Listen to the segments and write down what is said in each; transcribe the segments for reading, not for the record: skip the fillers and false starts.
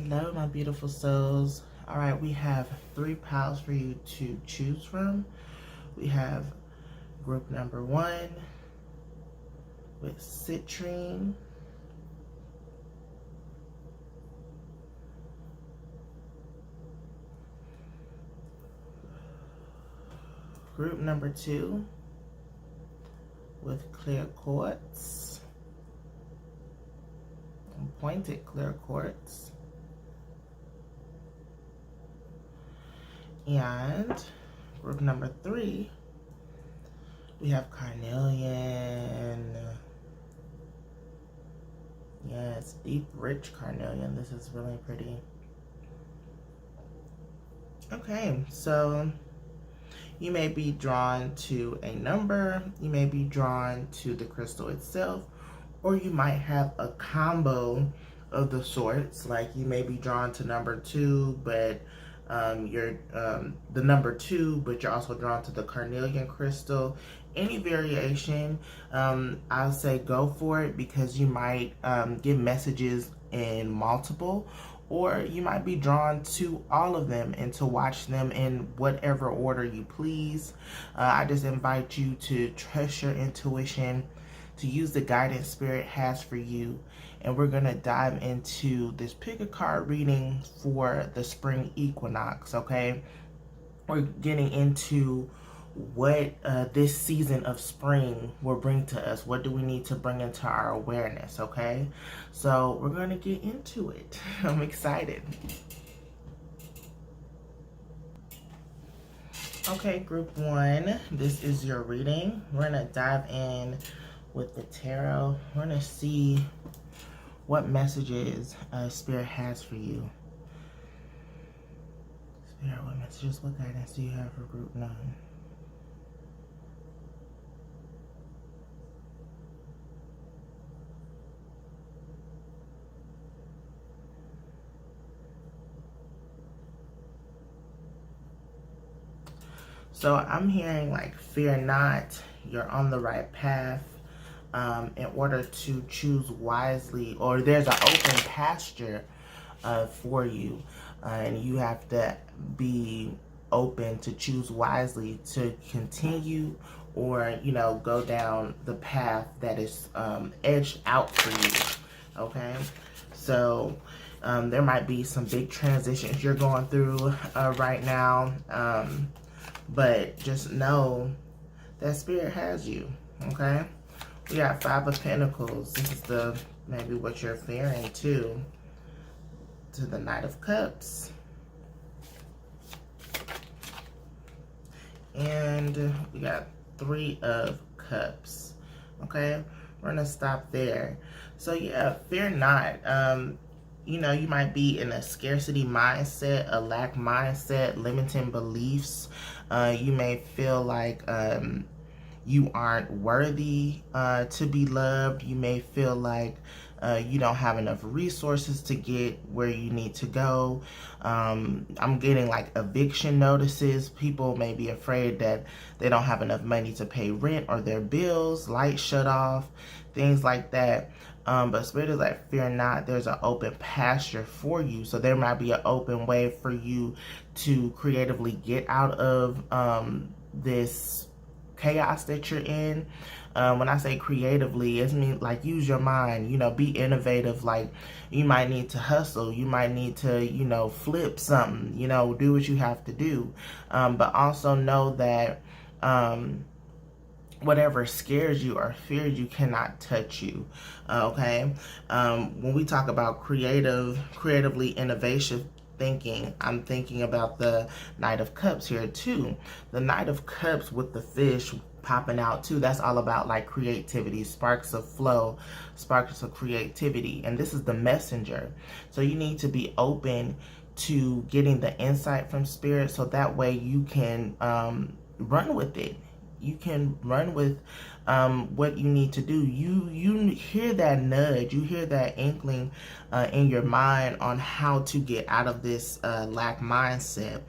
Hello, my beautiful souls. All right, we have 3 piles for you to choose from. We have group number 1 with Citrine. Group number 2 with clear quartz, pointed clear quartz. And group number 3, we have Carnelian. Yes, deep, rich Carnelian. This is really pretty. Okay, so you may be drawn to a number, you may be drawn to the crystal itself, or you might have a combo of the sorts. Like you may be drawn to number 2, but you're the number 2, but you're also drawn to the Carnelian crystal. Any variation, I'll say go for it, because you might get messages in multiple, or you might be drawn to all of them and to watch them in whatever order you please. I just invite you to trust your intuition, to use the guidance Spirit has for you. And we're going to dive into this pick a card reading for the spring equinox, okay? We're getting into what this season of spring will bring to us. What do we need to bring into our awareness, okay? So we're going to get into it. I'm excited. Okay, group 1, this is your reading. We're going to dive in with the tarot. We're going to see what messages Spirit has for you. Spirit, what messages, what guidance do you have for group 9? So I'm hearing like, fear not, you're on the right path. In order to choose wisely, or there's an open pasture for you, and you have to be open to choose wisely to continue, or go down the path that is edged out for you. Okay, so there might be some big transitions you're going through right now, but just know that Spirit has you. Okay, we got 5 of Pentacles. This is maybe what you're fearing too. To the Knight of Cups. And we got 3 of Cups. Okay, we're gonna stop there. So yeah, fear not. You might be in a scarcity mindset, a lack mindset, limiting beliefs. You may feel like you aren't worthy to be loved. You may feel like you don't have enough resources to get where you need to go. I'm getting like eviction notices. People may be afraid that they don't have enough money to pay rent or their bills, lights shut off, things like that. But Spirit is like, fear not, there's an open pasture for you. So there might be an open way for you to creatively get out of this chaos that you're in. When I say creatively, it means like use your mind, be innovative. Like you might need to hustle, you might need to, flip something, do what you have to do. But also know that whatever scares you or fears you cannot touch you. Okay, when we talk about creatively innovation thinking, I'm thinking about the Knight of Cups here too. The Knight of Cups with the fish popping out too, that's all about like creativity, sparks of flow, sparks of creativity. And this is the messenger. So you need to be open to getting the insight from Spirit, so that way you can run with it. You can run with what you need to do. You hear that nudge, you hear that inkling in your mind on how to get out of this lack mindset,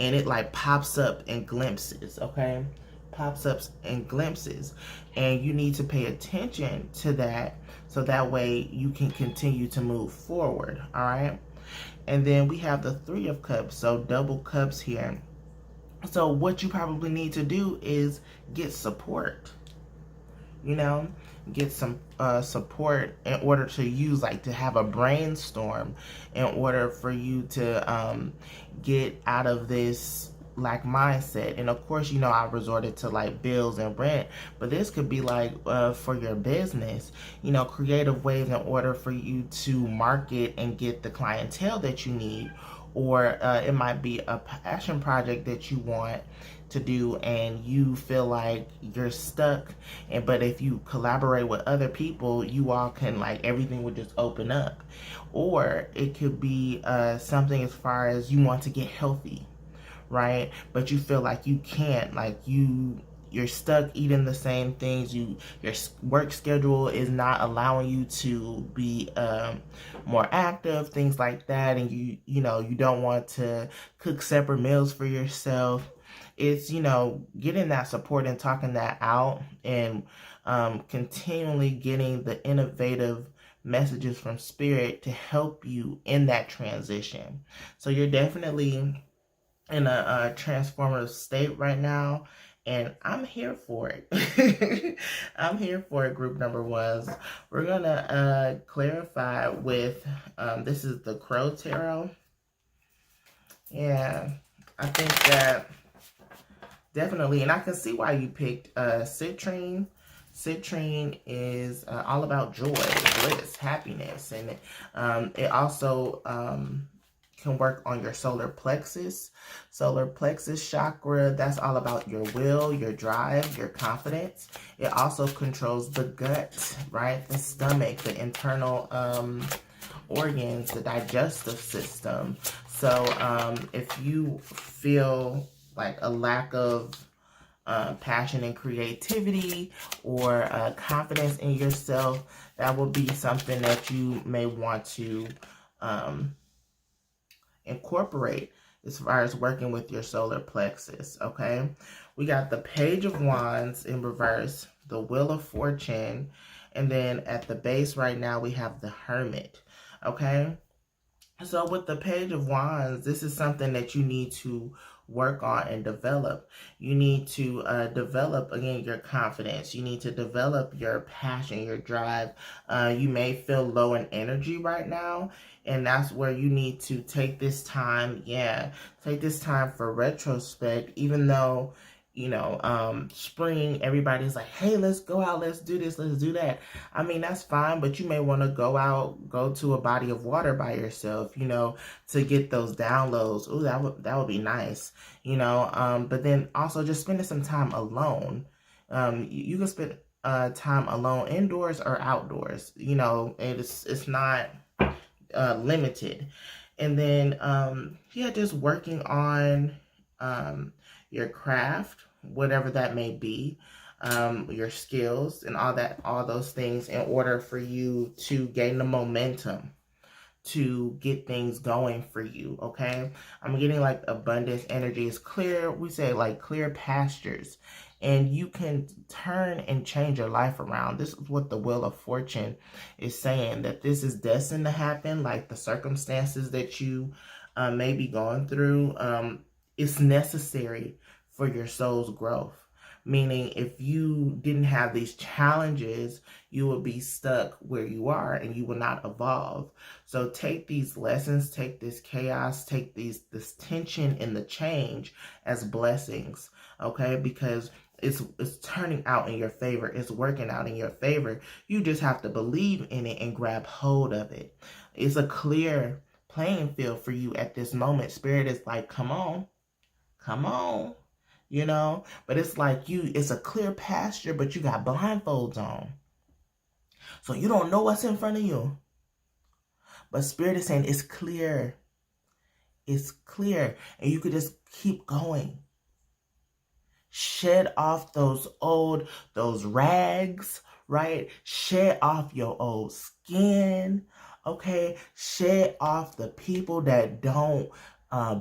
and it like pops up in glimpses. Okay, pops up in glimpses, and you need to pay attention to that, so that way you can continue to move forward. All right. And then we have the Three of Cups, so double cups here. So what you probably need to do is get support, you know, get some support in order to use, like, to have a brainstorm in order for you to get out of this lack mindset. And of course, you know, I resorted to like bills and rent, but this could be like for your business, you know, creative ways in order for you to market and get the clientele that you need. Or it might be a passion project that you want to do and you feel like you're stuck, and but if you collaborate with other people, you all can, like, everything would just open up. Or it could be something as far as you want to get healthy, right? But you feel like you can't, like you're stuck eating the same things. Your work schedule is not allowing you to be more active, things like that, and you know, you don't want to cook separate meals for yourself. It's, you know, getting that support and talking that out, and continually getting the innovative messages from spirit to help you in that transition. So you're definitely in a transformative state right now, and I'm here for it. I'm here for it, group number ones. We're gonna clarify with this is the Crow Tarot. Yeah, I think that definitely, and I can see why you picked Citrine. Citrine is all about joy, bliss, happiness, and it also can work on your solar plexus. Solar plexus chakra, that's all about your will, your drive, your confidence. It also controls the gut, right? The stomach, the internal organs, the digestive system. So if you feel like a lack of passion and creativity, or confidence in yourself, that will be something that you may want to incorporate as far as working with your solar plexus. Okay, we got the Page of Wands in reverse, the Wheel of Fortune, and then at the base right now we have the Hermit. Okay, so with the Page of Wands, this is something that you need to work on and develop. You need to develop, again, your confidence. You need to develop your passion, your drive. You may feel low in energy right now, and that's where you need to take this time. Yeah, take this time for retrospect, even though, you know, spring, everybody's like, hey, let's go out, let's do this, let's do that. I mean, that's fine, but you may want to go out, go to a body of water by yourself, you know, to get those downloads. Ooh, that would be nice, you know. But then also just spending some time alone. You can spend time alone indoors or outdoors, you know, and it's not limited. And then yeah, just working on your craft, whatever that may be, your skills and all those things, in order for you to gain the momentum to get things going for you. Okay, I'm getting like abundance energy is clear. We say like clear pastures, and you can turn and change your life around. This is what the Wheel of Fortune is saying, that this is destined to happen. Like the circumstances that you may be going through, it's necessary for your soul's growth. Meaning, if you didn't have these challenges, you would be stuck where you are and you will not evolve. So take these lessons, take this chaos, take this tension and the change as blessings, okay? Because it's turning out in your favor. It's working out in your favor. You just have to believe in it and grab hold of it. It's a clear playing field for you at this moment. Spirit is like, come on, come on. You know, but it's like it's a clear pasture, but you got blindfolds on. So you don't know what's in front of you. But Spirit is saying it's clear. It's clear. And you could just keep going. Shed off those rags, right? Shed off your old skin, okay? Shed off the people that don't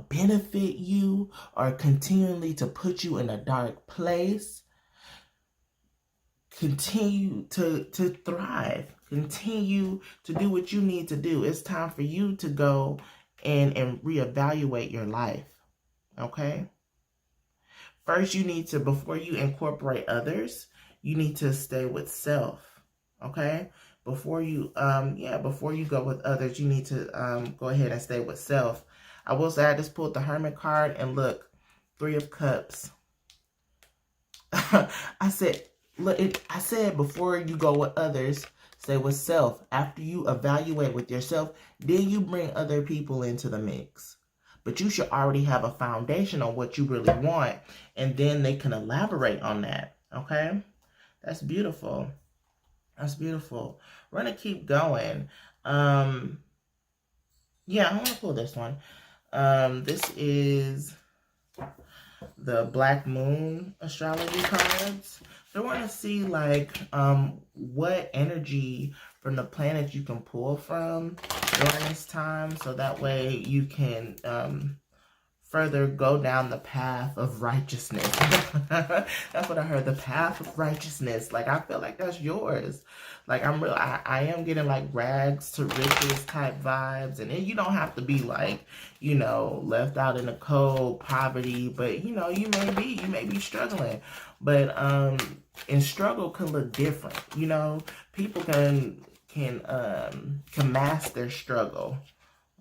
benefit you or continually to put you in a dark place. Continue to thrive. Continue to do what you need to do. It's time for you to go and reevaluate your life. Okay? First, you need to, before you incorporate others, you need to stay with self. Okay? Before you before you go with others, you need to go ahead and stay with self. I will say I just pulled the Hermit card, and look, 3 of Cups. I said, look, I said before you go with others, stay with self. After you evaluate with yourself, then you bring other people into the mix. But you should already have a foundation on what you really want, and then they can elaborate on that. Okay? That's beautiful. That's beautiful. We're going to keep going. Yeah, I want to pull this one. This is the Black Moon astrology cards. So I want to see like what energy from the planet you can pull from during this time, so that way you can further go down the path of righteousness. That's what I heard, the path of righteousness. Like, I feel like that's yours. Like, I am getting like rags to riches type vibes. And you don't have to be like, you know, left out in the cold, poverty, but you know, you may be struggling. But and struggle can look different. You know, people can mask their struggle.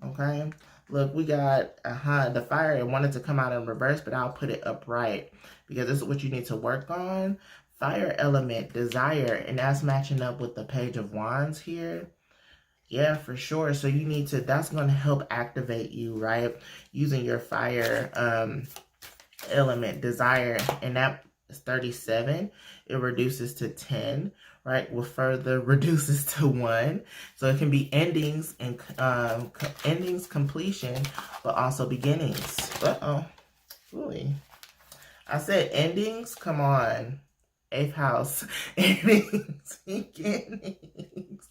Okay? Look, we got the fire. It wanted to come out in reverse, but I'll put it upright because this is what you need to work on. Fire element, desire, and that's matching up with the Page of Wands here. Yeah, for sure. So you need to, that's going to help activate you, right? Using your fire element, desire, and that is 37. It reduces to 10. Right, will further reduces to 1. So it can be endings and endings, completion, but also beginnings. Really? I said endings. Come on, 8th house. Endings, beginnings.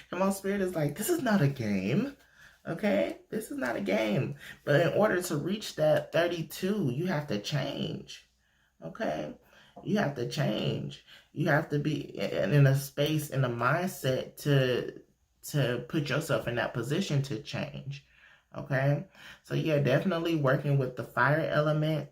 Come on, Spirit is like, this is not a game. Okay, this is not a game. But in order to reach that 32, you have to change. Okay. You have to change. You have to be in a space, in a mindset to put yourself in that position to change. Okay? So yeah, definitely working with the fire element.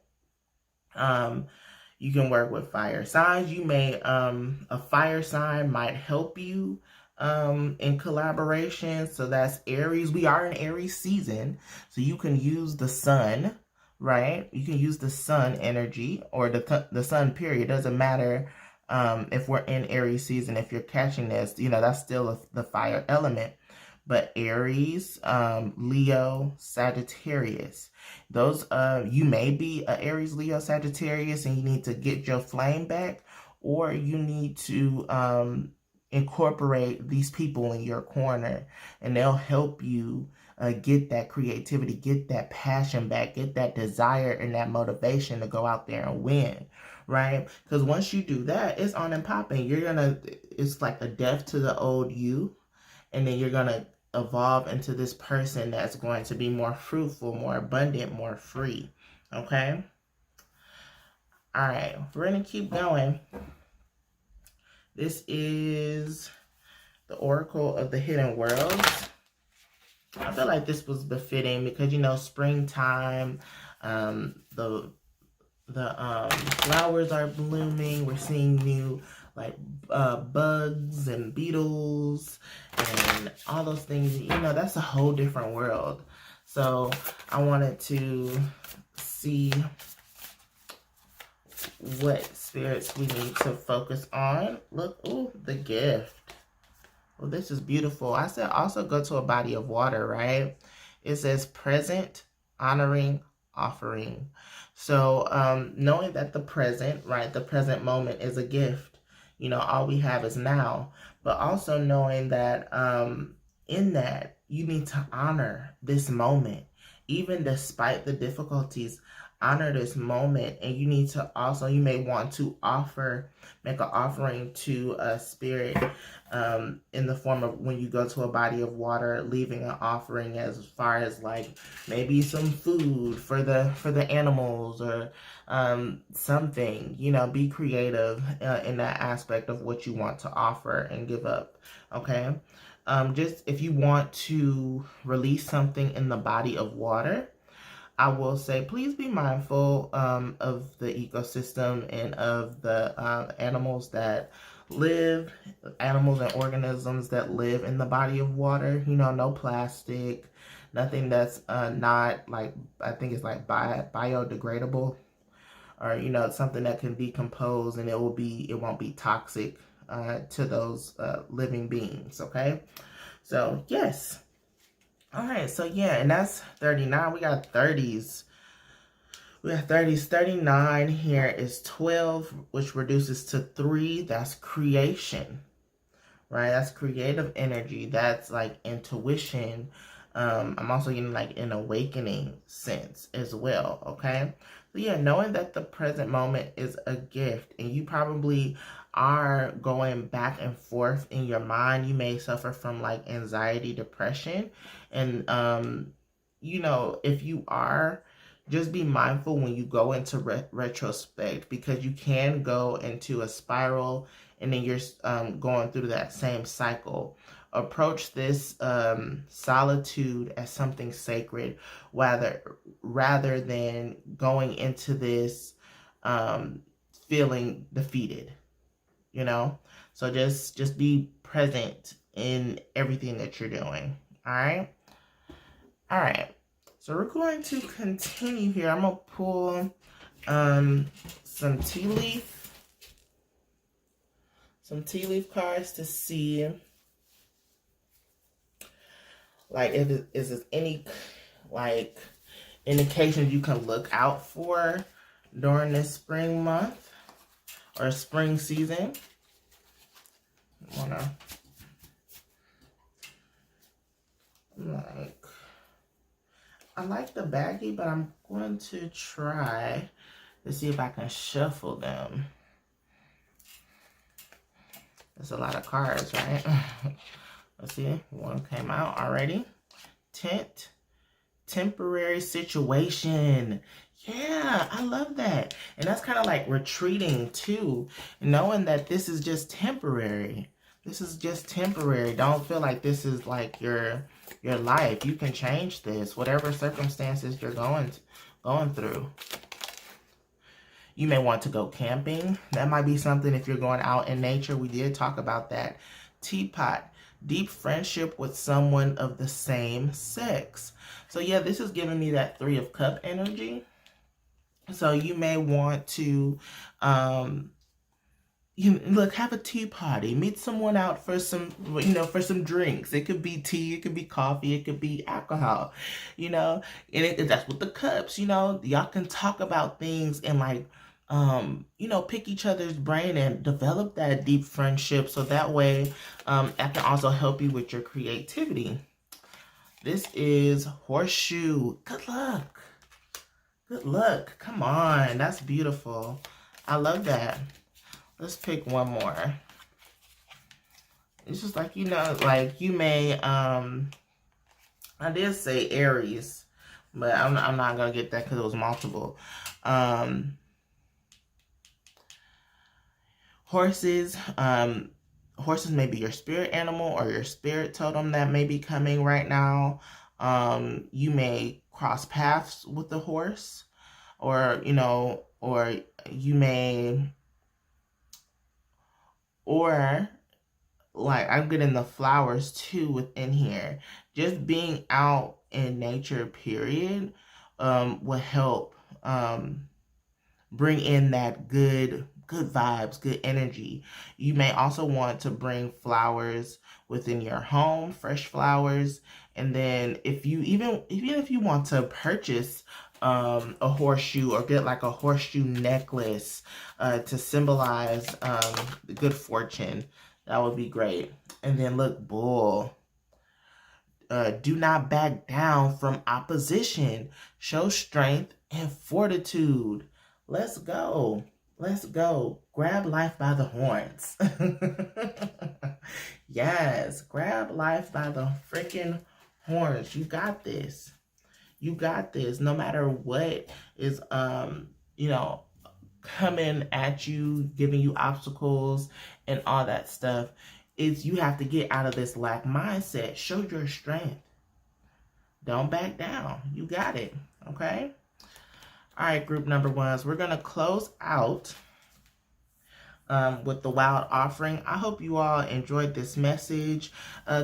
You can work with fire signs. You may, a fire sign might help you in collaboration. So that's Aries. We are in Aries season. So you can use the sun. Right? You can use the sun energy or the sun period. It doesn't matter if we're in Aries season. If you're catching this, you know, that's still the fire element. But Aries, Leo, Sagittarius. Those, you may be a Aries, Leo, Sagittarius, and you need to get your flame back. Or you need to incorporate these people in your corner. And they'll help you get that creativity, get that passion back, get that desire and that motivation to go out there and win, right? Because once you do that, it's on and popping. It's like a death to the old you, and then you're gonna evolve into this person that's going to be more fruitful, more abundant, more free. Okay? All right, we're gonna keep going. This is the Oracle of the Hidden Worlds. I feel like this was befitting because, you know, springtime, the flowers are blooming. We're seeing new, like, bugs and beetles and all those things. You know, that's a whole different world. So I wanted to see what spirits we need to focus on. Look, ooh, the gift. Well, this is beautiful. I said also go to a body of water, right? It says present, honoring, offering. So knowing that the present, right, the present moment is a gift. You know, all we have is now. But also knowing that in that, you need to honor this moment. Even despite the difficulties, honor this moment. And you need to also, you may want to make an offering to a spirit in the form of, when you go to a body of water, leaving an offering as far as like maybe some food for the animals or something. You know, be creative in that aspect of what you want to offer and give up. Okay. Just if you want to release something in the body of water, I will say please be mindful of the ecosystem and of the animals and organisms that live in the body of water. You know, no plastic, nothing that's not like, I think it's like biodegradable, or, you know, something that can decompose and it won't be toxic to those living beings. Okay, so yes. All right, so yeah, and that's 39. We got 30s. We have 30s. 39 here is 12, which reduces to 3. That's creation, right? That's creative energy. That's like intuition. I'm also getting like an awakening sense as well, okay? So yeah, knowing that the present moment is a gift, and you probably are going back and forth in your mind. You may suffer from like anxiety, depression, and you know, if you are, just be mindful when you go into retrospect, because you can go into a spiral and then you're going through that same cycle. Approach this solitude as something sacred, rather than going into this feeling defeated, you know? So just be present in everything that you're doing, all right? All right. So we're going to continue here. I'm going to pull some tea leaf cards to see, like, if is there any like indications you can look out for during this spring month or spring season. I like the baggie, but I'm going to try to see if I can shuffle them. That's a lot of cards, right? Let's see. One came out already. Temporary situation. Yeah, I love that. And that's kind of like retreating too, knowing that this is just temporary. This is just temporary. Don't feel like this is like your life. You can change this, whatever circumstances you're going through. You may want to go camping. That might be something if you're going out in nature. We did talk about that. Teapot. Deep friendship with someone of the same sex. So yeah, this is giving me that 3 of Cup energy. So you may want to have a tea party, meet someone out for some, for some drinks. It could be tea, it could be coffee, it could be alcohol, and that's with the cups, y'all can talk about things and like, pick each other's brain and develop that deep friendship. So that way, that can also help you with your creativity. This is horseshoe. Good luck. Good luck. Come on. That's beautiful. I love that. Let's pick one more. It's just like, like you may, I did say Aries, but I'm not going to get that because it was multiple. Horses, horses may be your spirit animal or your spirit totem that may be coming right now. You may cross paths with the horse, or you may, or like I'm getting the flowers too within here. Just being out in nature, period, will help bring in that good vibes, good energy. You may also want to bring flowers within your home, fresh flowers. And then if you even if you want to purchase a horseshoe or get like a horseshoe necklace to symbolize good fortune, that would be great. And then look, bull. Do not back down from opposition. Show strength and fortitude. Let's go. Let's go. Grab life by the horns. Yes, grab life by the freaking horns. You got this. You got this. No matter what is, coming at you, giving you obstacles and all that stuff, is you have to get out of this lack mindset. Show your strength. Don't back down. You got it. Okay? All right, group number ones. We're going to close out with the wild offering. I hope you all enjoyed this message.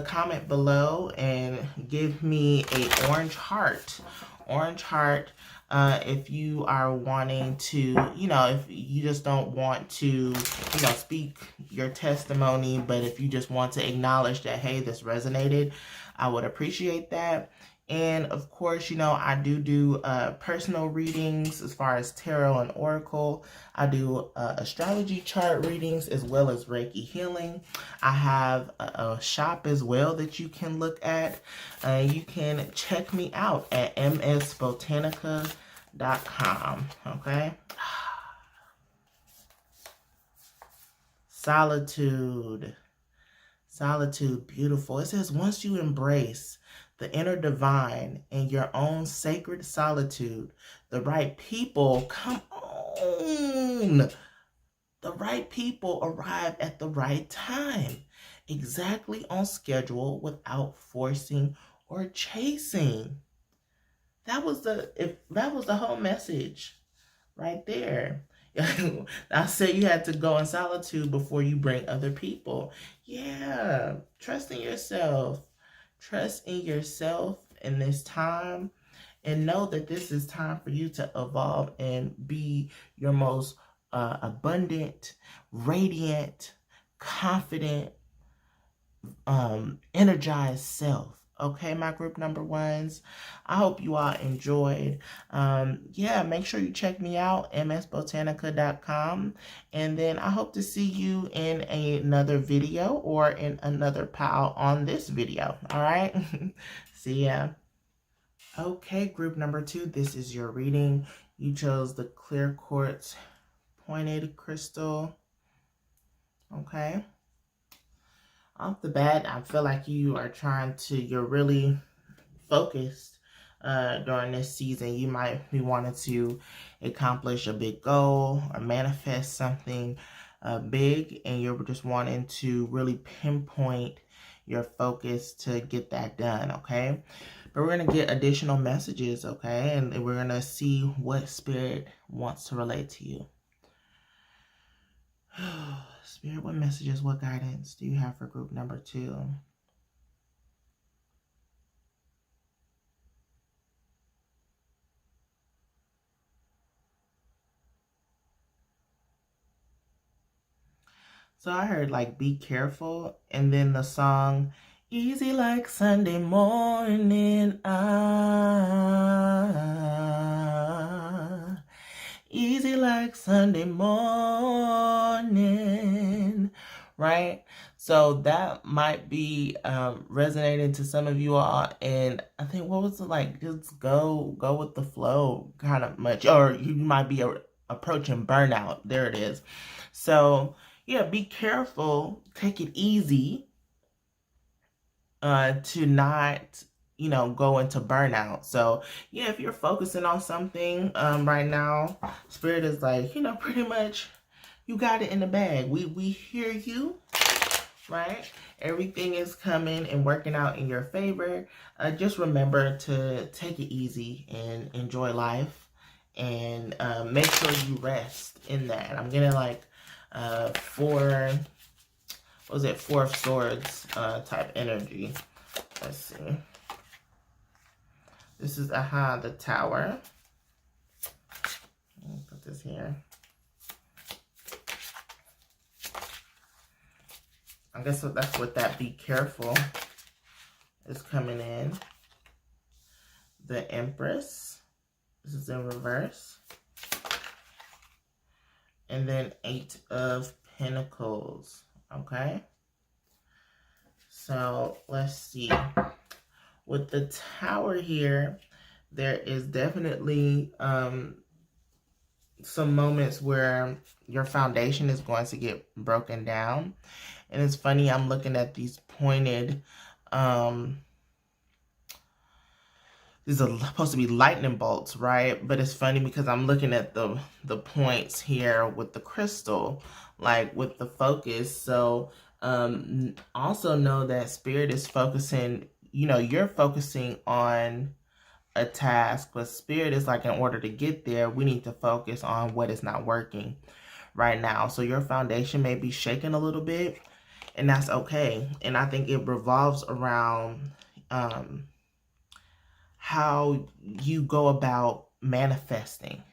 Comment below and give me a orange heart. Orange heart if you are wanting to, if you just don't want to, speak your testimony, but if you just want to acknowledge that, hey, this resonated, I would appreciate that. And of course, I do personal readings as far as tarot and oracle. I do astrology chart readings as well as Reiki healing. I have a shop as well that you can look at. You can check me out at msbotanica.com. Okay. Solitude. Solitude, beautiful. It says, once you embrace the inner divine in your own sacred solitude, the right people come on. The right people arrive at the right time, exactly on schedule, without forcing or chasing. That was the whole message right there. I said you had to go in solitude before you bring other people. Yeah, trust in yourself. Trust in yourself in this time, and know that this is time for you to evolve and be your most abundant, radiant, confident, energized self. Okay, my group number ones. I hope you all enjoyed. Make sure you check me out, msbotanica.com. And then I hope to see you in another video or in another pile on this video. All right? See ya. Okay, group number 2. This is your reading. You chose the clear quartz pointed crystal. Okay. Off the bat, I feel like you're really focused during this season. You might be wanting to accomplish a big goal or manifest something big, and you're just wanting to really pinpoint your focus to get that done, okay? But we're going to get additional messages, okay? And we're going to see what spirit wants to relate to you. Spirit, what messages, what guidance do you have for group number 2? So I heard be careful, and then the song easy like Sunday morning, easy like Sunday morning, right? So that might be resonating to some of you all, and I think, what was it just go with the flow kind of much, or you might be approaching burnout. There it is. So yeah, be careful, take it easy to not go into burnout. So yeah, if you're focusing on something right now, Spirit is pretty much you got it in the bag. We hear you, right? Everything is coming and working out in your favor. Just remember to take it easy and enjoy life, and make sure you rest in that. I'm getting Four of Swords type energy. Let's see. This is the Tower. Let me put this here. I guess that's what that be careful is coming in. The Empress. This is in reverse. And then 8 of Pentacles. Okay. So let's see. With the Tower here, there is definitely some moments where your foundation is going to get broken down. And it's funny, I'm looking at these pointed, these are supposed to be lightning bolts, right? But it's funny because I'm looking at the points here with the crystal, with the focus. So Also know that Spirit is focusing, you know, you're focusing on a task, but Spirit is like, in order to get there, we need to focus on what is not working right now. So your foundation may be shaking a little bit, and that's okay. And I think it revolves around how you go about manifesting,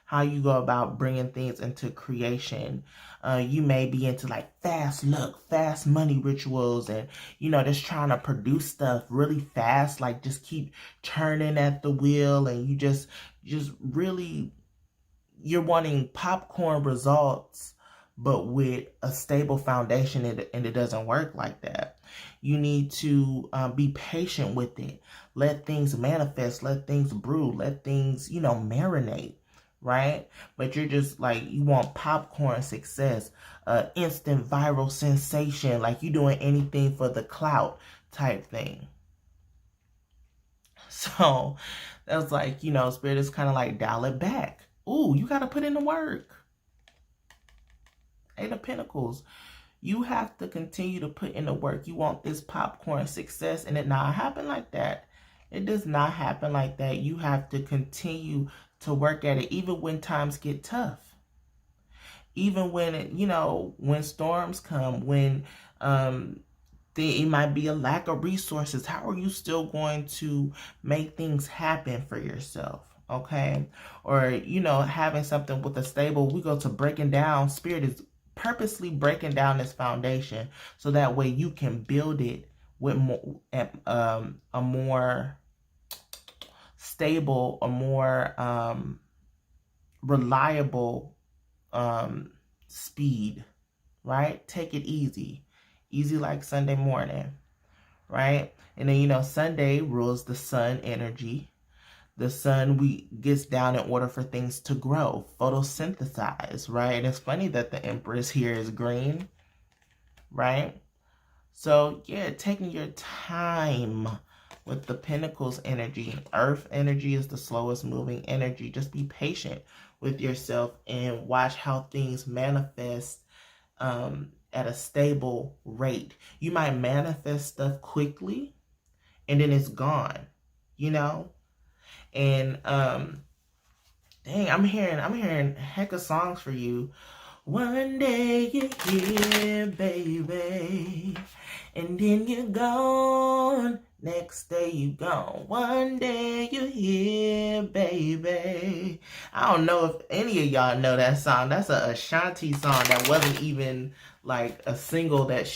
how you go about bringing things into creation. You may be into like fast luck, fast money rituals, and, you know, just trying to produce stuff really fast, like just keep turning at the wheel, and you just really, you're wanting popcorn results, but with a stable foundation, and it doesn't work like that. You need to be patient with it. Let things manifest, let things brew, let things, you know, marinate, right? But you're just like, you want popcorn success, instant viral sensation, like you doing anything for the clout type thing. So that's like, you know, Spirit is kind of like, dial it back. Ooh, you got to put in the work. Eight of Pentacles. You have to continue to put in the work. You want this popcorn success, and it not happen like that. It does not happen like that. You have to continue to work at it, even when times get tough. Even when, you know, when storms come, when it might be a lack of resources. How are you still going to make things happen for yourself? Okay. Or, you know, having something with a stable, we go to breaking down. Spirit is purposely breaking down this foundation so that way you can build it with more, a more stable, a more reliable speed, right? Take it easy. Easy like Sunday morning, right? And then, you know, Sunday rules the sun energy. The sun gets down in order for things to grow, photosynthesize, right? And it's funny that the Empress here is green, right? So, yeah, taking your time with the Pentacles energy. Earth energy is the slowest moving energy. Just be patient with yourself and watch how things manifest at a stable rate. You might manifest stuff quickly and then it's gone, you know? And dang, I'm hearing heck of songs for you. One day you're here, baby, and then you're gone. Next day you gone. One day you're here, baby. I don't know if any of y'all know that song. That's a Ashanti song that wasn't even like a single that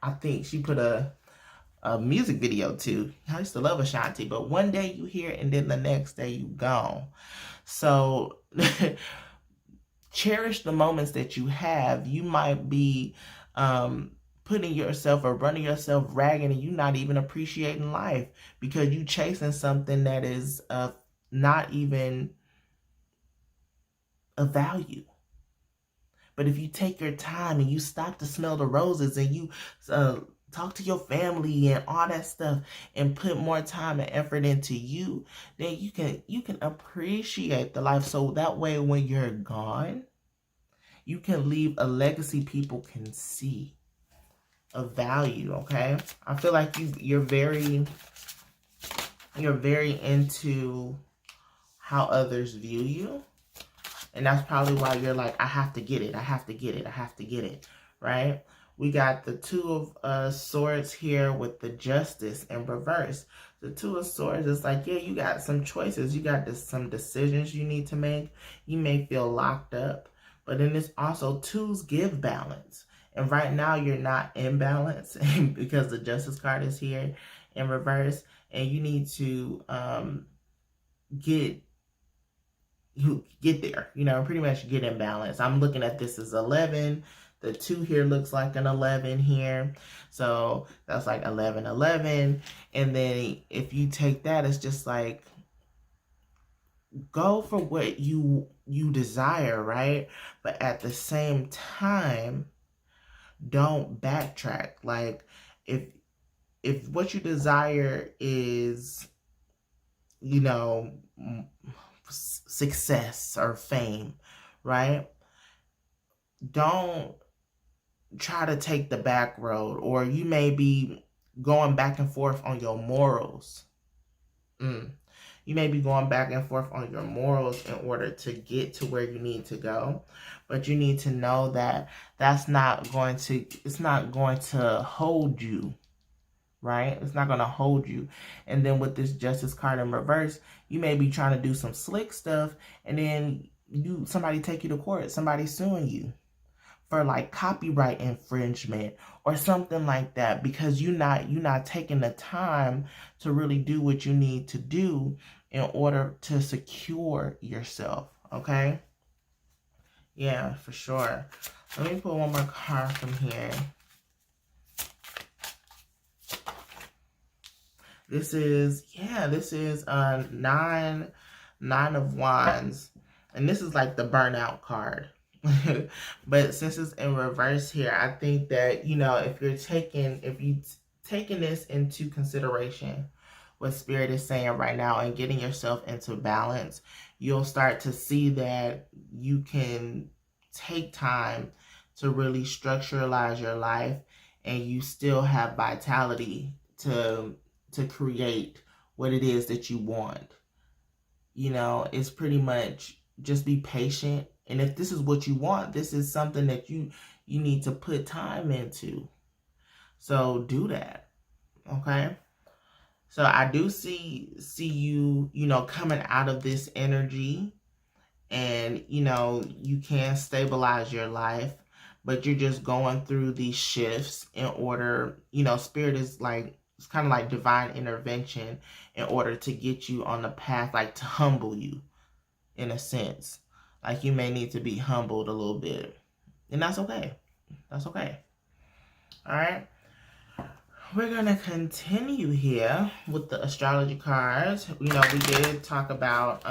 I think she put a music video to. I used to love Ashanti, but one day you here and then the next day you gone. So cherish the moments that you have. You might be putting yourself or running yourself ragged, and you not even appreciating life because you chasing something that is not even of value. But if you take your time and you stop to smell the roses and you talk to your family and all that stuff and put more time and effort into you, then you can appreciate the life. So that way when you're gone, you can leave a legacy people can see of value, okay? I feel like you're very into how others view you. And that's probably why you're like, I have to get it. I have to get it. I have to get it, right? We got the Two of Swords here with the Justice in reverse. The Two of Swords is like, yeah, you got some choices. You got some decisions you need to make. You may feel locked up. But then it's also twos give balance. And right now you're not in balance because the Justice card is here in reverse. And you need to get there, you know, pretty much get in balance. I'm looking at this as 11. The 2 here looks like an 11 here. So that's like 11, 11. And then if you take that, it's just like, go for what you desire, right? But at the same time, don't backtrack. Like if what you desire is, you know, success or fame, right? Don't try to take the back road, or you may be going back and forth on your morals. You may be going back and forth on your morals in order to get to where you need to go. But you need to know that it's not going to hold you, right? It's not going to hold you. And then with this Justice card in reverse, you may be trying to do some slick stuff, and then somebody take you to court, somebody suing you for like copyright infringement or something like that, because you're not taking the time to really do what you need to do in order to secure yourself. Okay? Yeah, for sure. Let me pull one more card from here. This is nine of wands, and this is like the burnout card. But since it's in reverse here, I think that, you know, if you've taken this into consideration, what Spirit is saying right now, and getting yourself into balance, you'll start to see that you can take time to really structuralize your life, and you still have vitality to create what it is that you want. You know, it's pretty much just be patient. And if this is what you want, this is something that you need to put time into. So do that. Okay? So I do see you, you know, coming out of this energy, and, you know, you can stabilize your life, but you're just going through these shifts in order, you know, Spirit is like, it's kind of like divine intervention in order to get you on the path, like to humble you in a sense. Like you may need to be humbled a little bit. And that's okay. That's okay. All right. We're going to continue here with the astrology cards. You know, we did talk about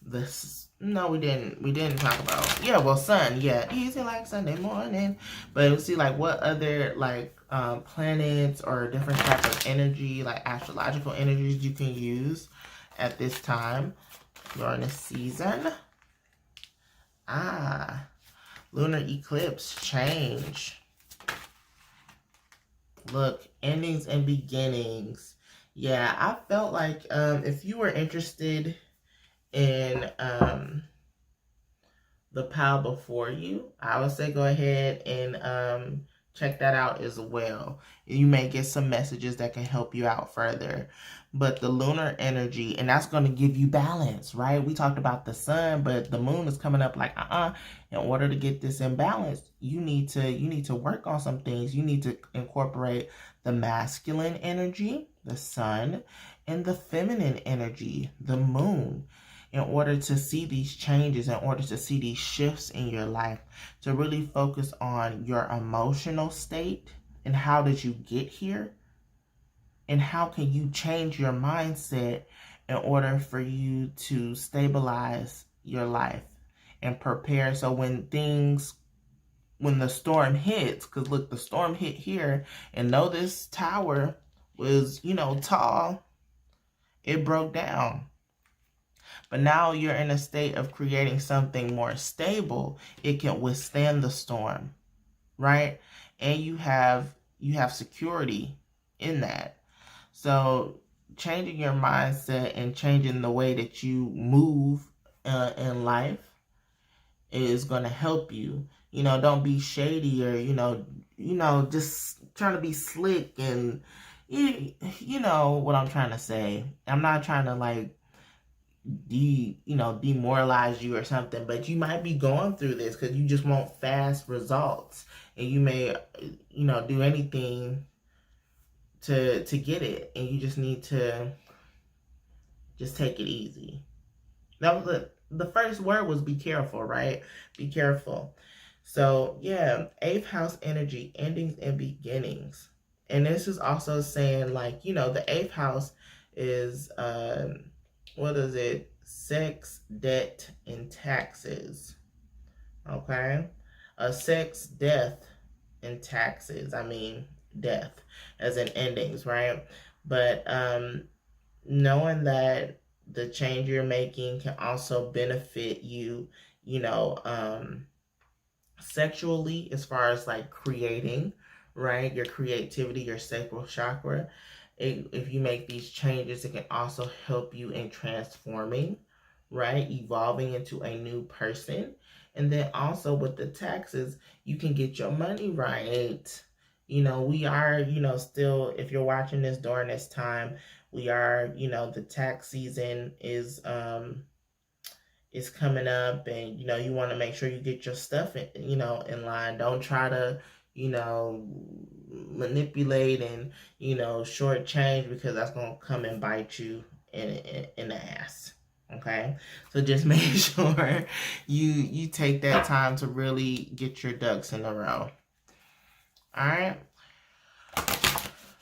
this. No, we didn't talk about, yeah, well, sun, yeah, easy like Sunday morning. But we'll see like what other like planets or different types of energy, like astrological energies, you can use at this time during this season. Lunar eclipse, change. Look, endings and beginnings. Yeah, I felt like if you were interested in the pile before you, I would say go ahead and check that out as well. You may get some messages that can help you out further. But the lunar energy, and that's going to give you balance, right? We talked about the sun, but the moon is coming up like, in order to get this in balance, you need to work on some things. You need to incorporate the masculine energy, the sun, and the feminine energy, the moon, in order to see these changes, in order to see these shifts in your life, to really focus on your emotional state and how did you get here, and how can you change your mindset in order for you to stabilize your life and prepare. So when the storm hits, because look, the storm hit here, and though this tower was, you know, tall, it broke down. But now you're in a state of creating something more stable. It can withstand the storm, right? And you have security in that. So changing your mindset and changing the way that you move in life is going to help you. You know, don't be shady, or, you know, just trying to be slick, and you know what I'm trying to say. I'm not trying to like demoralize you or something, but you might be going through this because you just want fast results, and you may, you know, do anything to get it, and you just need to just take it easy. That was the first word was be careful, right? Be careful. So yeah, 8th house energy, endings and beginnings. And this is also saying, like, you know, the 8th house is what is it? Sex, debt, and taxes. Okay? Sex, death, and taxes. I mean, death as in endings, right? But knowing that the change you're making can also benefit you, you know, Sexually, as far as like creating, right? Your creativity, your sacral chakra. If you make these changes, it can also help you in transforming, right? Evolving into a new person. And then also with the taxes, you can get your money right. You know, we are, you know, still, if you're watching this during this time, we are, you know, the tax season is coming up, and you know, you want to make sure you get your stuff in, you know, in line. Don't try to, you know, manipulate and, you know, shortchange, because that's going to come and bite you in the ass. Okay, so just make sure you take that time to really get your ducks in a row. All right,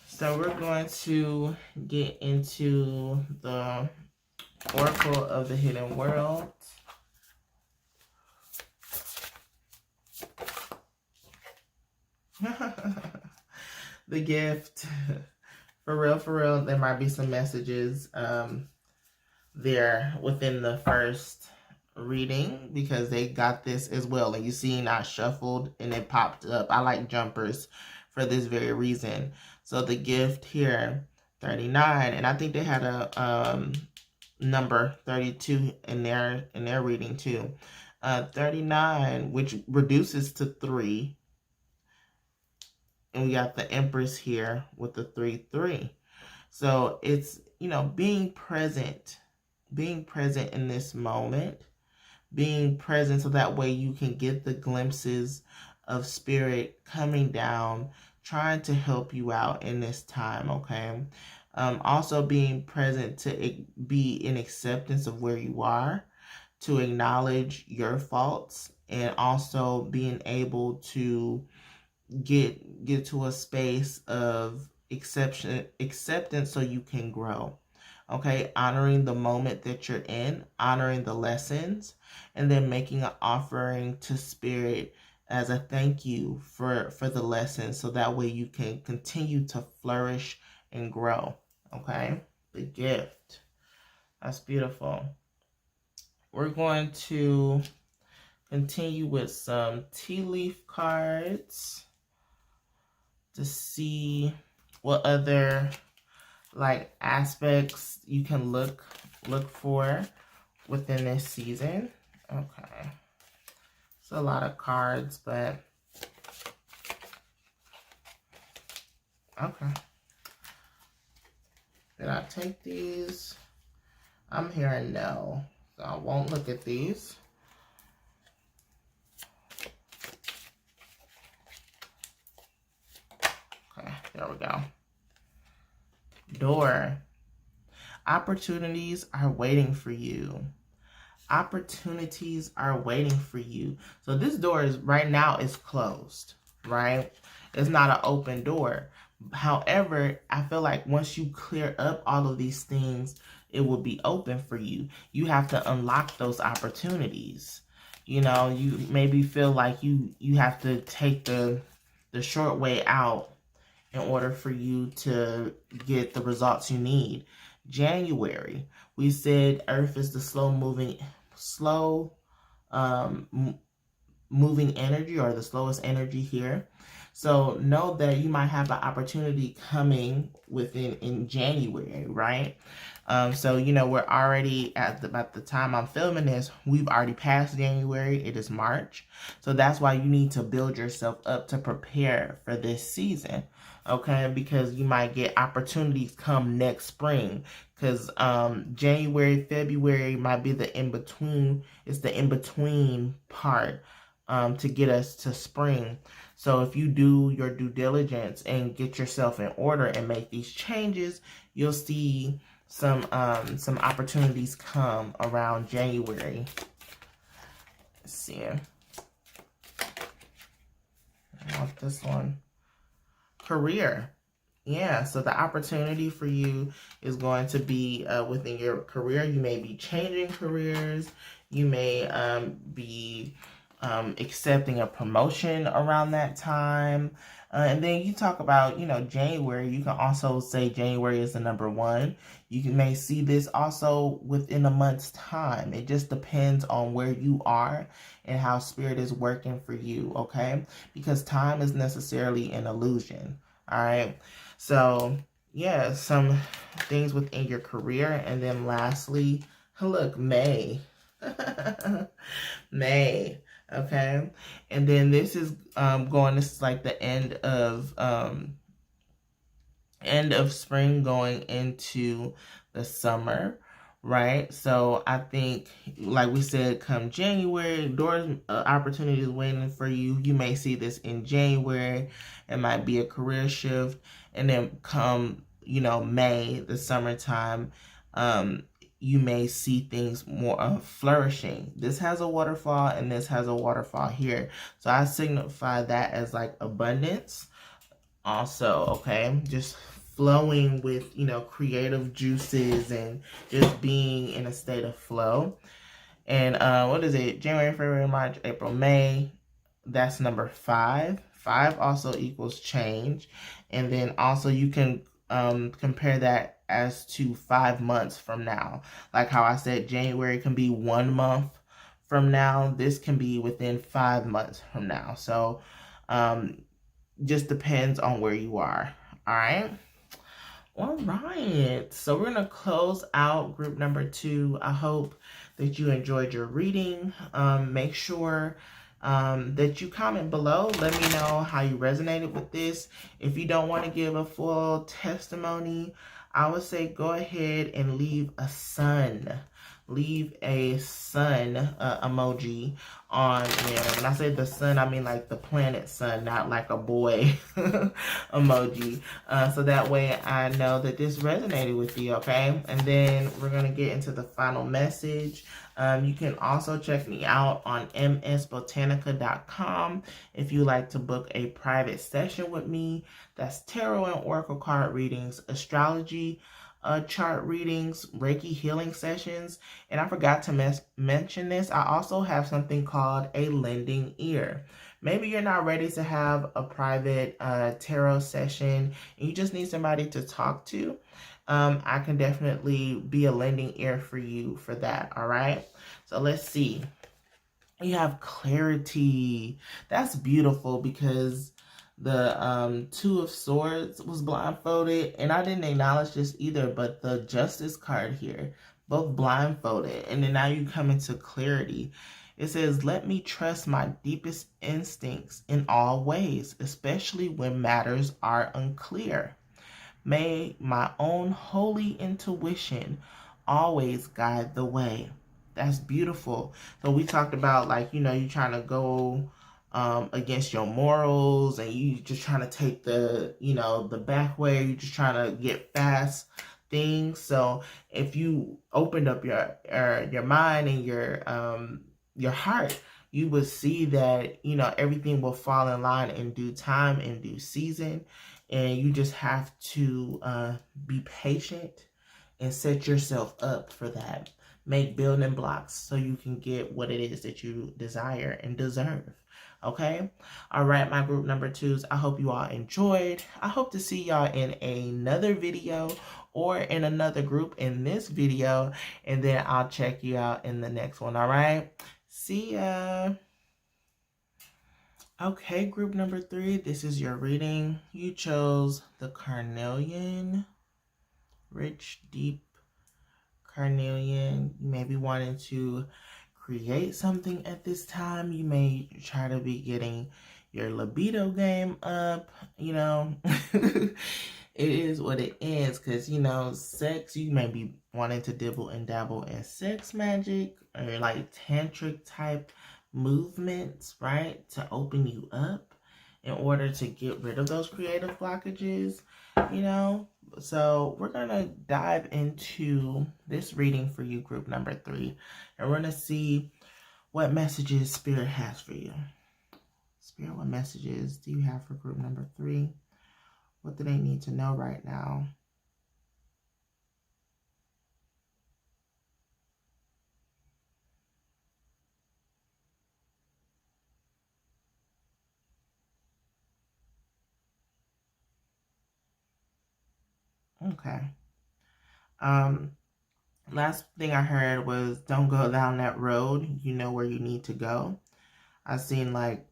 so we're going to get into the Oracle of the Hidden World. The gift. For real, there might be some messages there within the first reading, because they got this as well. And you see, I shuffled and it popped up. I like jumpers for this very reason. So the gift here, 39, and I think they had a number 32 in their reading too. 39, which reduces to 3. And we got the Empress here with the 3-3. So it's, you know, being present in this moment, being present so that way you can get the glimpses of spirit coming down, trying to help you out in this time, okay? Also being present to be in acceptance of where you are, to acknowledge your faults, and also being able to get to a space of acceptance so you can grow. Okay, honoring the moment that you're in, honoring the lessons, and then making an offering to spirit as a thank you for the lessons, so that way you can continue to flourish and grow. Okay, the gift. That's beautiful. We're going to continue with some tea leaf cards to see what other like aspects you can look for within this season. Okay, it's a lot of cards, but okay. Did I take these? I'm hearing no, so I won't look at these. Okay, there we go. Door. Opportunities are waiting for you. Opportunities are waiting for you. So this door is right now is closed, right? It's not an open door. However, I feel like once you clear up all of these things, it will be open for you. You have to unlock those opportunities. You know, you maybe feel like you have to take the short way out in order for you to get the results you need. January, we said Earth is the slow moving energy, or the slowest energy here. So know that you might have an opportunity coming in January, right? So, you know, we're already at the time I'm filming this, we've already passed January. It is March. So that's why you need to build yourself up to prepare for this season, okay? Because you might get opportunities come next spring. Because January, February might be the in-between. It's the in-between part to get us to spring. So if you do your due diligence and get yourself in order and make these changes, you'll see some opportunities come around January. Let's see. I want this one. Career. Yeah, so the opportunity for you is going to be within your career. You may be changing careers. You may be accepting a promotion around that time. And then you talk about, you know, January. You can also say January is the number 1. may see this also within a month's time. It just depends on where you are and how spirit is working for you, okay? Because time is necessarily an illusion, all right? So, yeah, some things within your career. And then lastly, look, May. May, okay? And then this is this is like the end of spring going into the summer, right? So I think, like we said, come January, doors, opportunities waiting for you. You may see this in January. It might be a career shift. And then come, May, the summertime, you may see things more flourishing. This has a waterfall and this has a waterfall here. So I signify that as like abundance also, okay? Just flowing with, creative juices and just being in a state of flow. And what is it? January, February, March, April, May. That's number 5. 5 also equals change. And then also you can compare that as to 5 months from now. Like how I said, January can be 1 month from now. This can be within 5 months from now. So just depends on where you are. All right. All right. So we're going to close out group number 2. I hope that you enjoyed your reading. Make sure that you comment below. Let me know how you resonated with this. If you don't want to give a full testimony, I would say go ahead and leave a sun. Leave a sun emoji on there. When I say the sun, I mean like the planet sun, not like a boy emoji. So that way I know that this resonated with you, okay? And then we're going to get into the final message. You can also check me out on msbotanica.com if you like to book a private session with me. That's tarot and oracle card readings, astrology, chart readings, Reiki healing sessions. And I forgot to mention this. I also have something called a lending ear. Maybe you're not ready to have a private tarot session and you just need somebody to talk to. I can definitely be a lending ear for you for that. All right. So let's see. You have clarity. That's beautiful because the 2 of Swords was blindfolded, and I didn't acknowledge this either, but the Justice card here, both blindfolded, and then now you come into clarity. It says, let me trust my deepest instincts in all ways, especially when matters are unclear. May my own holy intuition always guide the way. That's beautiful. So we talked about, like, you trying to go against your morals, and you just trying to take the, the back way. You just trying to get fast things. So if you opened up your mind and your heart, you would see that, everything will fall in line in due time, in due season. And you just have to be patient and set yourself up for that. Make building blocks so you can get what it is that you desire and deserve. Okay? All right, my group number 2s. I hope you all enjoyed. I hope to see y'all in another video or in another group in this video. And then I'll check you out in the next one. All right? See ya. Okay, group number 3, this is your reading. You chose the Carnelian, rich, deep Carnelian. You may be wanting to create something at this time. You may try to be getting your libido game up, It is what it is, because, sex, you may be wanting to dibble and dabble in sex magic or like tantric type movements, right, to open you up in order to get rid of those creative blockages, So we're going to dive into this reading for you, group number 3, and we're going to see what messages Spirit has for you. Spirit, what messages do you have for group number 3? What do they need to know right now? Okay. Last thing I heard was don't go down that road. You know where you need to go. I seen like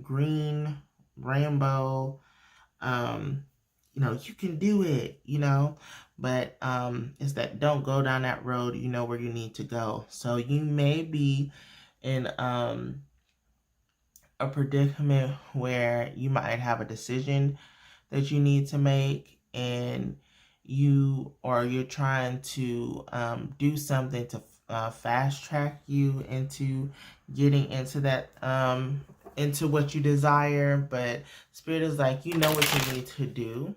green, rainbow, you know, you can do it, you know, but it's that don't go down that road. You know where you need to go. So you may be in a predicament where you might have a decision that you need to make, and you're trying to do something to fast track you into getting into that into what you desire. But Spirit is like, you know what you need to do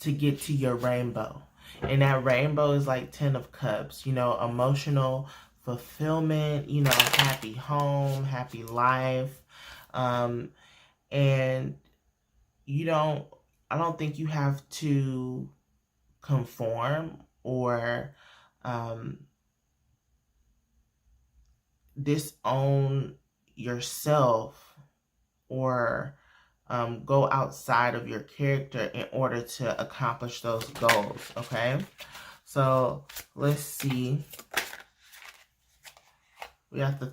to get to your rainbow, and that rainbow is like 10 of Cups, you know, emotional fulfillment, you know, happy home, happy life. And I don't think you have to conform or disown yourself or go outside of your character in order to accomplish those goals, okay? So let's see. We got the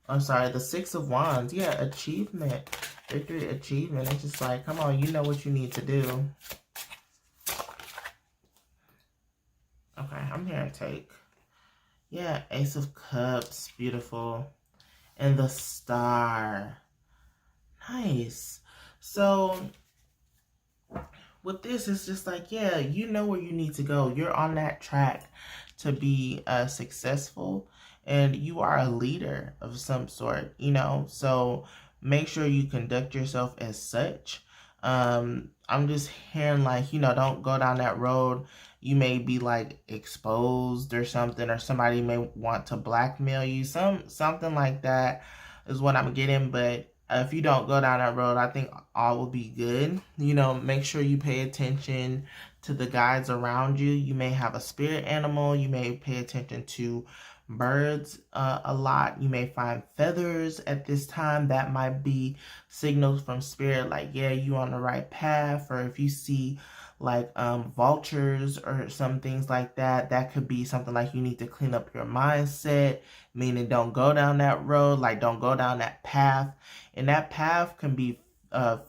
the 6 of Wands. Yeah, achievement. Victory, achievement. It's just like, come on, you know what you need to do. Okay, I'm here to take. Yeah, Ace of Cups. Beautiful. And the Star. Nice. So with this, it's just like, yeah, you know where you need to go. You're on that track to be successful, and you are a leader of some sort, you know, so make sure you conduct yourself as such. I'm just hearing like, you know, don't go down that road. You may be like exposed or something, or somebody may want to blackmail you. Something like that is what I'm getting. But if you don't go down that road, I think all will be good. You know, make sure you pay attention to the guides around you. You may have a spirit animal. You may pay attention to birds a lot. You may find feathers at this time. That might be signals from spirit like, yeah, you on the right path. Or if you see like vultures or some things like that, that could be something like you need to clean up your mindset, meaning don't go down that road, like don't go down that path. And that path can be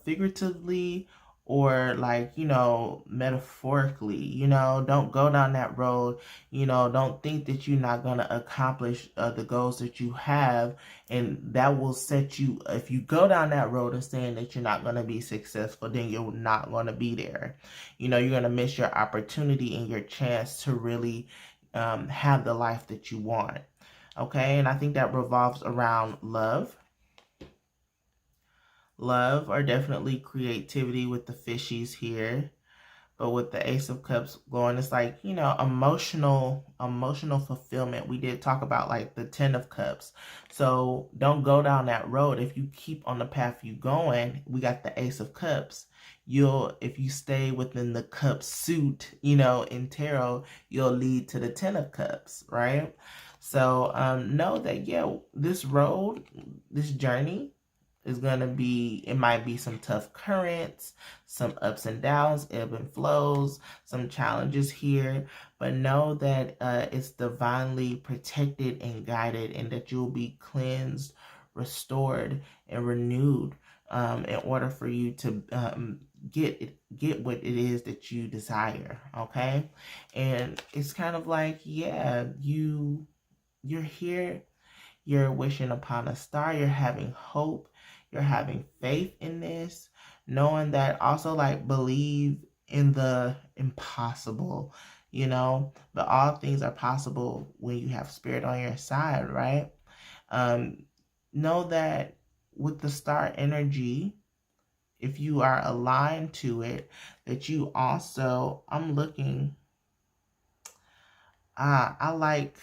figuratively or like, you know, metaphorically. You know, don't go down that road. You know, don't think that you're not going to accomplish the goals that you have, and that will set you, if you go down that road of saying that you're not going to be successful, then you're not going to be there. You know, you're going to miss your opportunity and your chance to really have the life that you want. Okay, and I think that revolves around love. Love, or definitely creativity with the fishies here. But with the Ace of Cups going, it's like, you know, emotional fulfillment. We did talk about like the 10 of Cups. So don't go down that road. If you keep on the path you going, we got the Ace of Cups. If you stay within the cup suit, you know, in tarot, you'll lead to the 10 of Cups, right? So know that, yeah, this road, this journey, is going to be, it might be some tough currents, some ups and downs, ebb and flows, some challenges here, but know that it's divinely protected and guided, and that you'll be cleansed, restored, and renewed in order for you to get what it is that you desire, okay? And it's kind of like, yeah, you're here, you're wishing upon a star, you're having hope, you're having faith in this, knowing that also like believe in the impossible, you know, but all things are possible when you have spirit on your side, right? Know that with the star energy, if you are aligned to it, that you also, I'm looking, I like,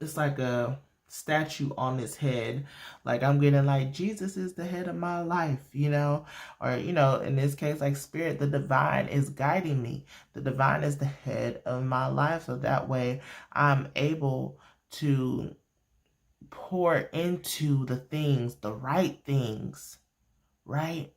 it's like a statue on his head. Like I'm getting like, Jesus is the head of my life, you know, or, you know, in this case, like spirit, the divine is guiding me. The divine is the head of my life. So that way I'm able to pour into the things, the right things, right?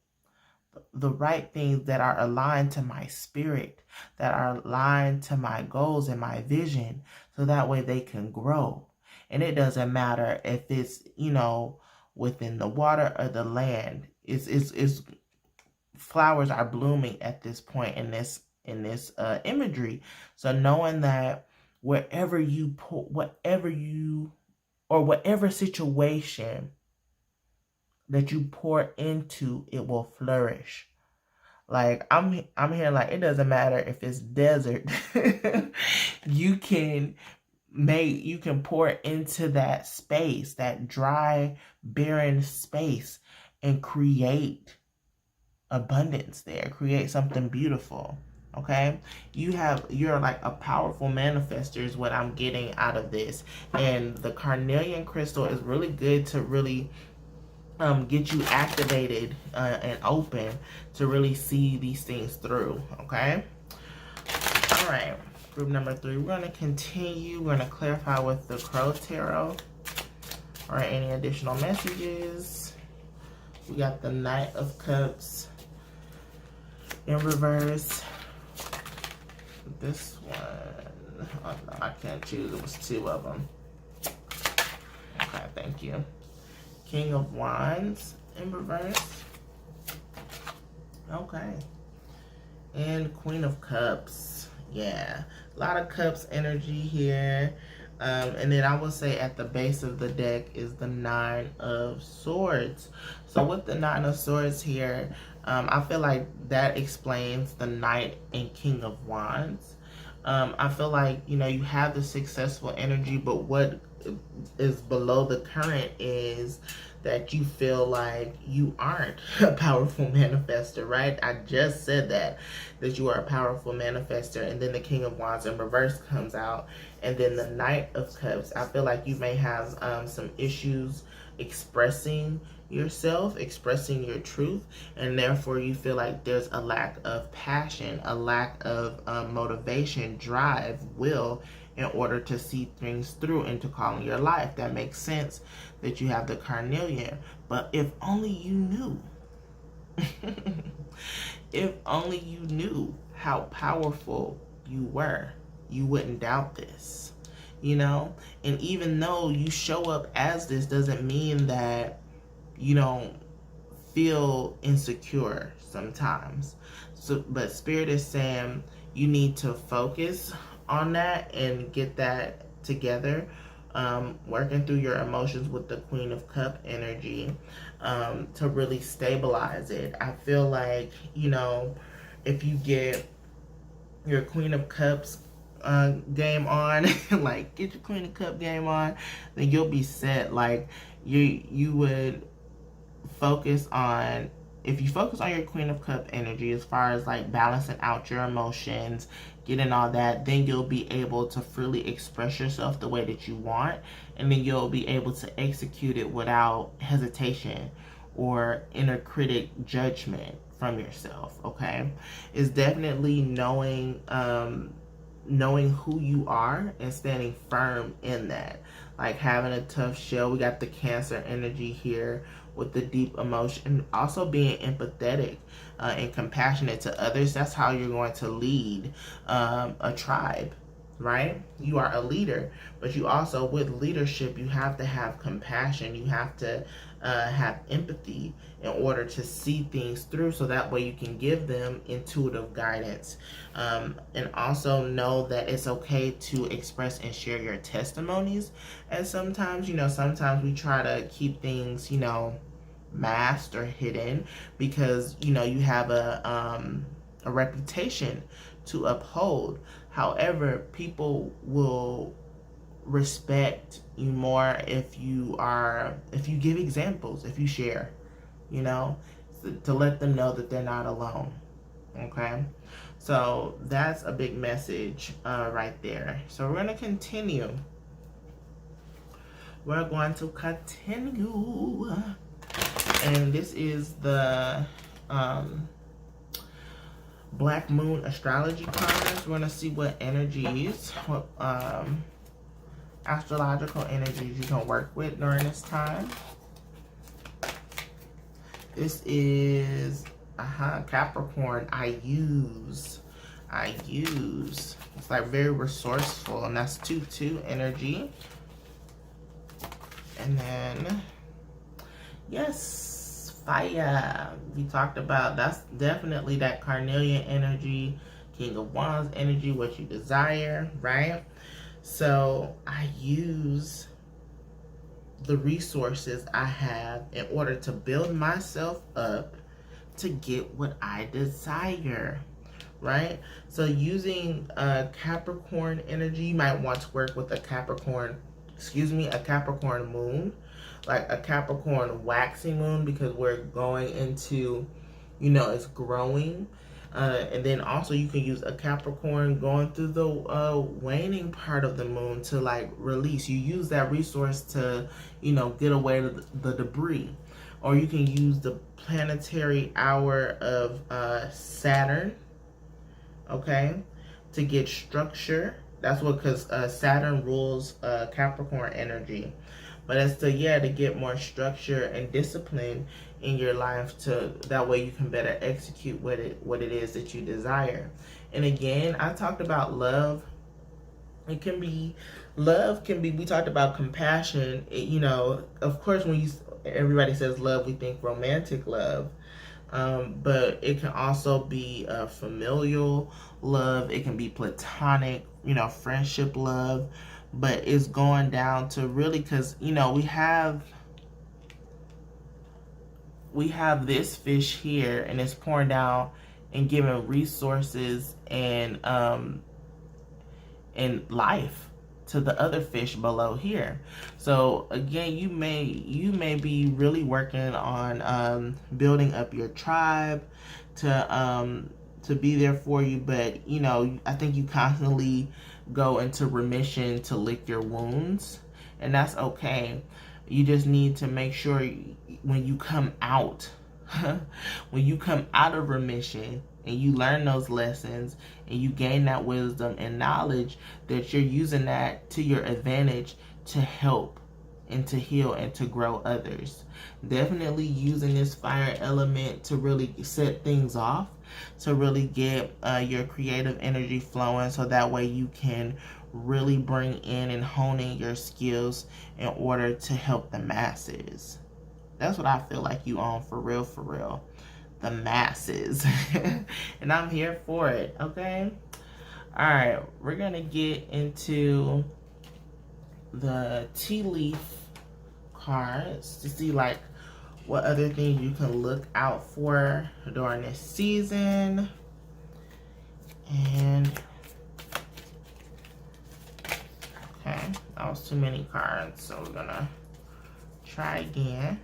the right things that are aligned to my spirit, that are aligned to my goals and my vision, so that way they can grow. And it doesn't matter if it's, you know, within the water or the land. It's flowers are blooming at this point in this imagery. So knowing that wherever you put, whatever situation that you pour into, it will flourish. Like I'm here, like it doesn't matter if it's desert. you can pour into that space, that dry, barren space, and create abundance there, create something beautiful. Okay, you're like a powerful manifester is what I'm getting out of this. And the carnelian crystal is really good to really get you activated and open to really see these things through. Okay, all right, group number 3, we're going to continue. We're going to clarify with the Crow Tarot. All right, any additional messages? We got the Knight of Cups in reverse. This one, oh no, I can't choose. It was 2 of them. Okay, thank you. King of Wands in reverse. Okay. And Queen of Cups. Yeah, a lot of Cups energy here. And then I will say at the base of the deck is the 9 of Swords. So with the 9 of Swords here, I feel like that explains the Knight and King of Wands. I feel like, you know, you have the successful energy, but what is below the current is that you feel like you aren't a powerful manifester, right? I just said that you are a powerful manifester. And then the King of Wands in reverse comes out. And then the Knight of Cups. I feel like you may have some issues expressing yourself, expressing your truth, and therefore you feel like there's a lack of passion, a lack of motivation, drive, will, in order to see things through and to call in your life. That makes sense that you have the Carnelian. But if only you knew, if only you knew how powerful you were, you wouldn't doubt this, you know? And even though you show up as this, doesn't mean that you don't feel insecure sometimes. So, but Spirit is saying you need to focus on that and get that together. Working through your emotions with the Queen of Cup energy to really stabilize it. I feel like, you know, if you get your Queen of Cups game on, like get your Queen of Cup game on, then you'll be set. Like you would focus on, if you focus on your Queen of Cup energy as far as like balancing out your emotions, getting all that, then you'll be able to freely express yourself the way that you want, and then you'll be able to execute it without hesitation or inner critic judgment from yourself. Okay, it's definitely knowing who you are and standing firm in that, like having a tough shell. We got the Cancer energy here with the deep emotion, also being empathetic and compassionate to others. That's how you're going to lead a tribe, right? You are a leader, but you also, with leadership, you have to have compassion. You have to have empathy in order to see things through, so that way you can give them intuitive guidance. And also know that it's okay to express and share your testimonies. And sometimes, you know, sometimes we try to keep things, you know, masked or hidden because, you know, you have a reputation to uphold. However, people will respect you more if you give examples, if you share, you know, to let them know that they're not alone. Okay, so that's a big message right there. So we're going to continue. And this is the Black Moon astrology cards. We're going to see what energies, what astrological energies you can work with during this time. This is Capricorn, I use. It's like very resourceful, and that's 2-2 energy. And then, yes, fire. We talked about, that's definitely that Carnelian energy, King of Wands energy, what you desire, right? So I use the resources I have in order to build myself up to get what I desire, right? So using Capricorn energy, you might want to work with a Capricorn moon, like a Capricorn waxing moon, because we're going into, you know, it's growing. And then also you can use a Capricorn going through the waning part of the moon to like release. You use that resource to, you know, get away the debris. Or you can use the planetary hour of Saturn, okay, to get structure. That's what, because Saturn rules Capricorn energy. But it's to get more structure and discipline in your life, to that way you can better execute what it is that you desire. And again, I talked about love. We talked about compassion. You know, of course, when everybody says love, we think romantic love. But it can also be familial love. It can be platonic, you know, friendship love. But it's going down to really, because, you know, we have this fish here, and it's pouring down and giving resources and life to the other fish below here. So again, you may be really working on building up your tribe to be there for you, but you know, I think you constantly go into remission to lick your wounds, and that's okay. You just need to make sure when you come out of remission and you learn those lessons and you gain that wisdom and knowledge, that you're using that to your advantage to help and to heal and to grow others. Definitely using this fire element to really set things off, to really get your creative energy flowing, so that way you can really bring in and hone in your skills in order to help the masses. That's what I feel like you own, for real. The masses. And I'm here for it, okay? All right, we're gonna get into the tea leaf cards to see like what other things you can look out for during this season. And okay, that was too many cards, so we're gonna try again.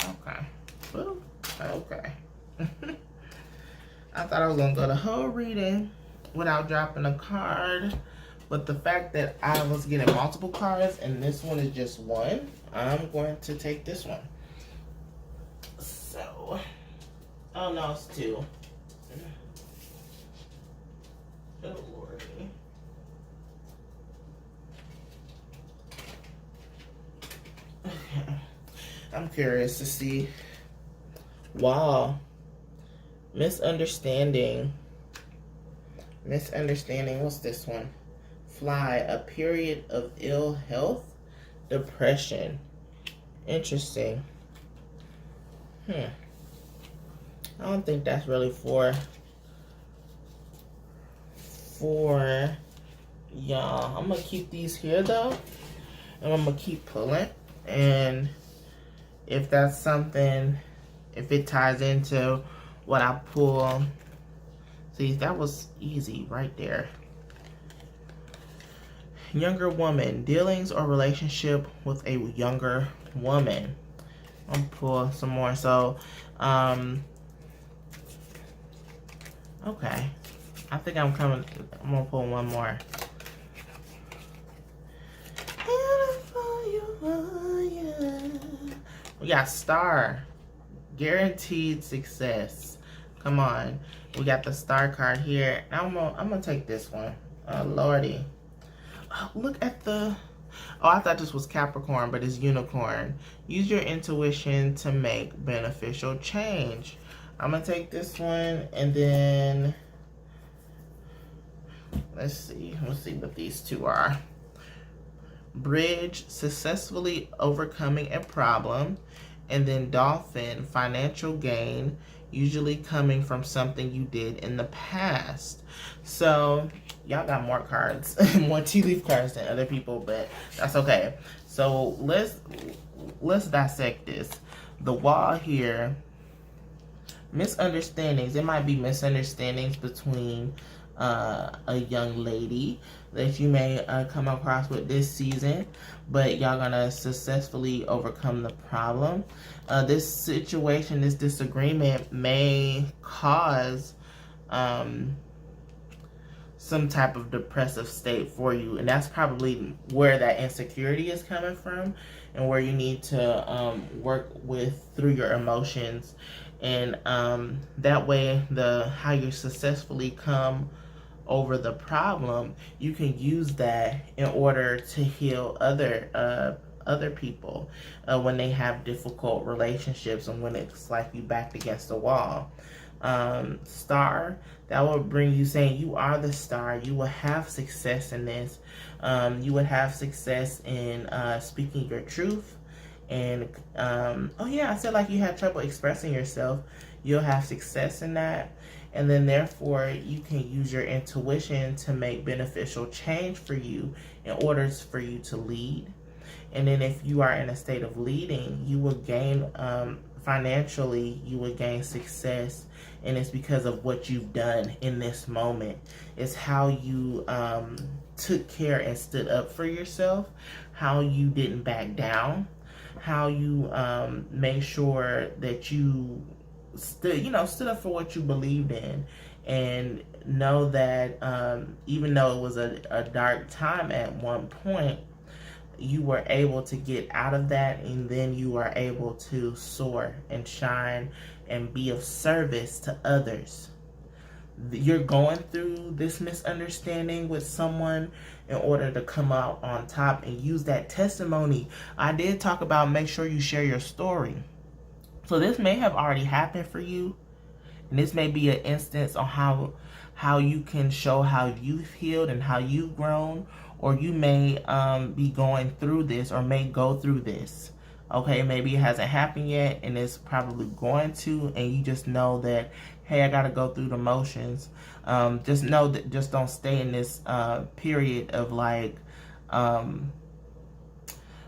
Okay. Ooh, okay. I thought I was gonna go the whole reading without dropping a card, but the fact that I was getting multiple cards and this one is just one, I'm going to take this one. So, oh no, it's two. Oh Lordy. Okay. I'm curious to see. Wow. Misunderstanding. What's this one? Fly. A period of ill health. Depression. Interesting. I don't think that's really for y'all. I'm gonna keep these here though, and I'm gonna keep pulling. And if that's something, if it ties into what I pull, see, that was easy right there. Younger woman, dealings or relationship with a younger woman. I'm gonna pull some more. So, okay. I think I'm gonna pull one more. We got star. Guaranteed success. Come on. We got the star card here. I'm gonna take this one. Oh Lordy. Oh, look at the Oh, I thought this was Capricorn, but it's unicorn. Use your intuition to make beneficial change. I'm going to take this one, and then let's see what these two are. Bridge, successfully overcoming a problem. And then dolphin, financial gain, usually coming from something you did in the past. So y'all got more cards, more tea leaf cards than other people, but that's okay. So let's dissect this. The wall here, misunderstandings. It might be misunderstandings between a young lady that you may come across with this season, but y'all gonna successfully overcome the problem. This situation, this disagreement may cause some type of depressive state for you, and that's probably where that insecurity is coming from, and where you need to work through your emotions, and that way how you successfully come over the problem, you can use that in order to heal other people when they have difficult relationships and when it's like you backed against the wall. Star, that will bring you saying you are the star. You will have success in this. You would have success in speaking your truth. And oh yeah, I said like you had trouble expressing yourself. You'll have success in that. And then therefore you can use your intuition to make beneficial change for you in order for you to lead. And then if you are in a state of leading, you will gain financially, you will gain success. And it's because of what you've done in this moment. It's how you took care and stood up for yourself, how you didn't back down, how you made sure that you stood up for what you believed in, and know that even though it was a dark time at one point, you were able to get out of that, and then you were able to soar and shine and be of service to others. You're going through this misunderstanding with someone in order to come out on top and use that testimony. I did talk about make sure you share your story. So this may have already happened for you, and this may be an instance on how you can show how you've healed and how you've grown, or you may be going through this or may go through this. Okay, maybe it hasn't happened yet and it's probably going to, and you just know that, hey, I got to go through the motions. Just know that, just don't stay in this period of like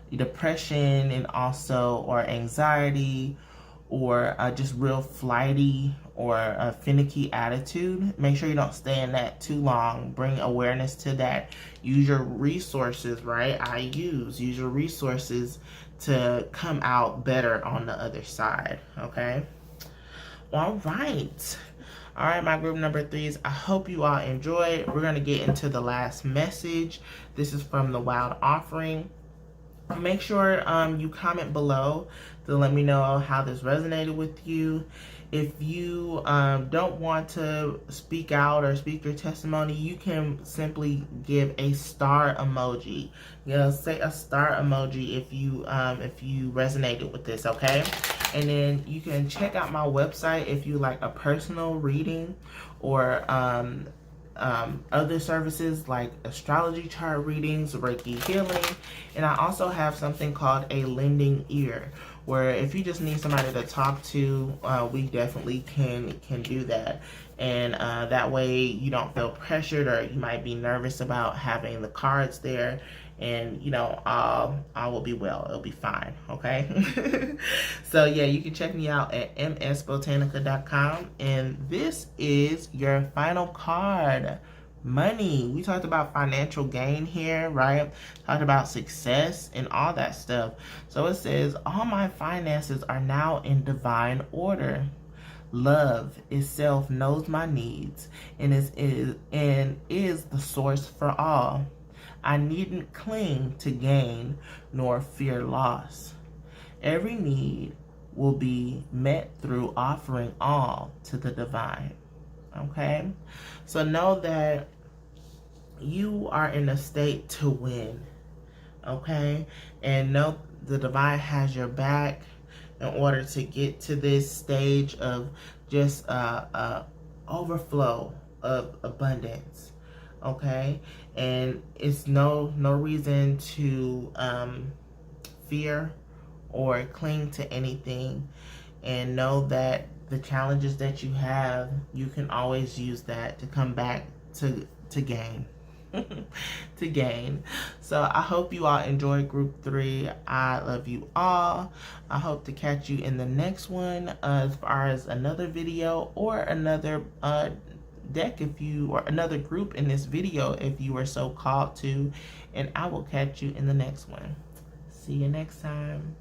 depression and also or anxiety, or just real flighty or a finicky attitude. Make sure you don't stay in that too long. Bring awareness to that. Use your resources, right? Use your resources to come out better on the other side, okay? All right. All right, my group number 3s, I hope you all enjoyed. We're going to get into the last message. This is from the Wild Offering. Make sure you comment below to let me know how this resonated with you. If you don't want to speak out or speak your testimony, you can simply give a star emoji. Say a star emoji if you resonated with this, okay? And then you can check out my website if you like a personal reading or other services like astrology chart readings, Reiki healing, and I also have something called a lending ear, where if you just need somebody to talk to, we definitely can do that. And that way you don't feel pressured, or you might be nervous about having the cards there, and all will be well. It'll be fine, okay? So yeah, you can check me out at msbotanica.com. And this is your final card. Money. We talked about financial gain here, right? Talked about success and all that stuff. So it says, all my finances are now in divine order. Love itself knows my needs and is the source for all. I needn't cling to gain nor fear loss. Every need will be met through offering all to the divine. Okay? So know that you are in a state to win. okay? And know the divine has your back in order to get to this stage of just overflow of abundance, okay? And it's no reason to fear or cling to anything, and know that the challenges that you have, you can always use that to come back to gain. To gain. So I hope you all enjoyed group 3. I love you all. I hope to catch you in the next one, as far as another video or another deck, if you, or another group in this video if you are so called to. And I will catch you in the next one. See you next time.